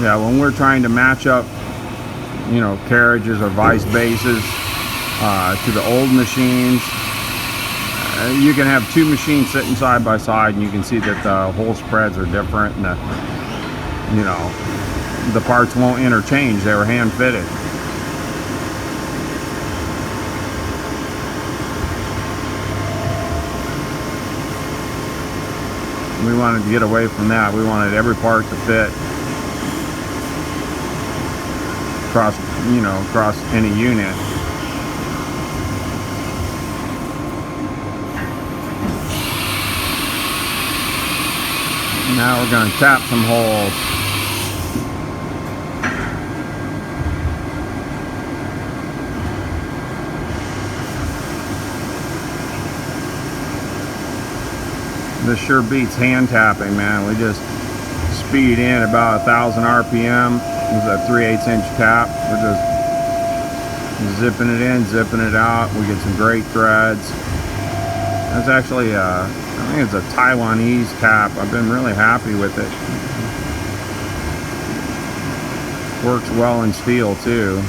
Yeah, when we're trying to match up, you know, carriages or vice bases to the old machines, you can have two machines sitting side by side and you can see that the hole spreads are different, and you know, the parts won't interchange. They were hand fitted. We wanted to get away from that. We wanted every part to fit across, you know, across any unit. Now we're going to tap some holes. This sure beats hand tapping, man. We just speed in about 1,000 RPM. This is a 3/8 inch tap. We're just zipping it in, zipping it out. We get some great threads. That's actually, I think it's a Taiwanese tap. I've been really happy with it. Works well in steel too.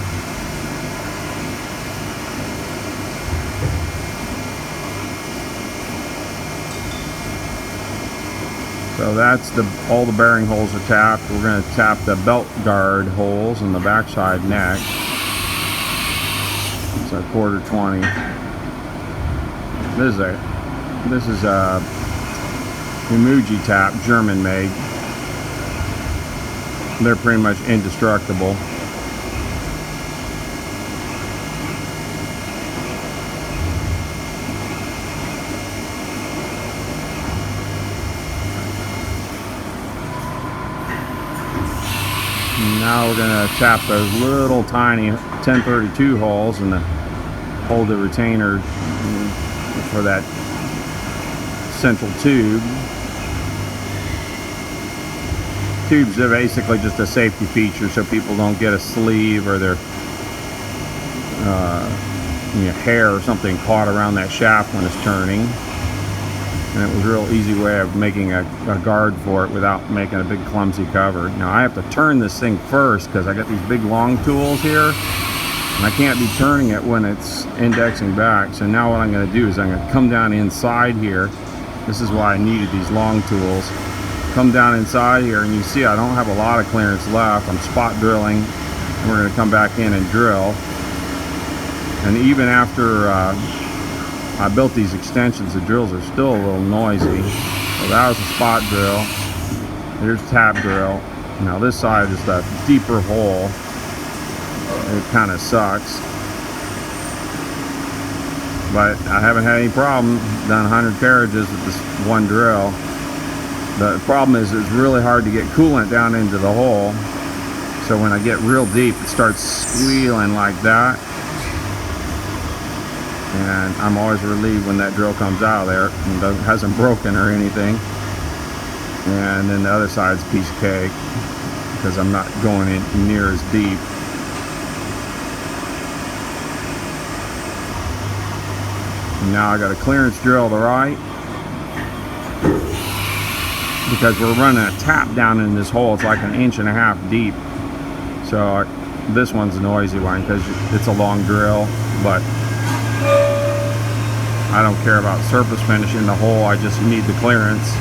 So that's all the bearing holes are tapped. We're going to tap the belt guard holes in the backside next. It's a 1/4 20. This is a Umuji tap, German made. They're pretty much indestructible. Now we're going to tap those little tiny 1032 holes and hold the retainer for that central tube. Tubes are basically just a safety feature so people don't get a sleeve or their you know, hair or something caught around that shaft when it's turning. And it was a real easy way of making a guard for it without making a big clumsy cover. Now I have to turn this thing first because I got these big long tools here and I can't be turning it when it's indexing back. So now what I'm going to do is I'm going to come down inside here. This is why I needed these long tools. Come down inside here and you see I don't have a lot of clearance left. I'm spot drilling and we're going to come back in and drill. And even after I built these extensions, the drills are still a little noisy. So that was a spot drill. Here's tap drill. Now this side is the deeper hole. It kind of sucks, but I haven't had any problem. Done 100 carriages with this one drill. The problem is it's really hard to get coolant down into the hole. So when I get real deep, it starts squealing like that. And I'm always relieved when that drill comes out of there and hasn't broken or anything. And then the other side's a piece of cake because I'm not going in near as deep. And now I got a clearance drill to the right because we're running a tap down in this hole. It's like 1.5 inches deep. So this one's a noisy one because it's a long drill, but I don't care about surface finish in the hole. I just need the clearance.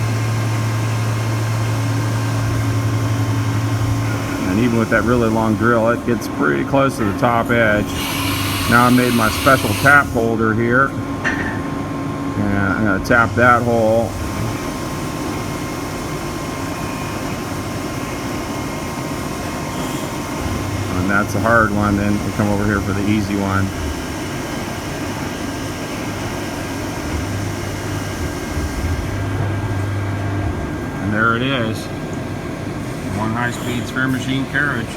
And even with that really long drill, it gets pretty close to the top edge. Now I made my special tap holder here. And I'm going to tap that hole. And that's a hard one. Then we come over here for the easy one. And there it is. One high-speed spare machine carriage.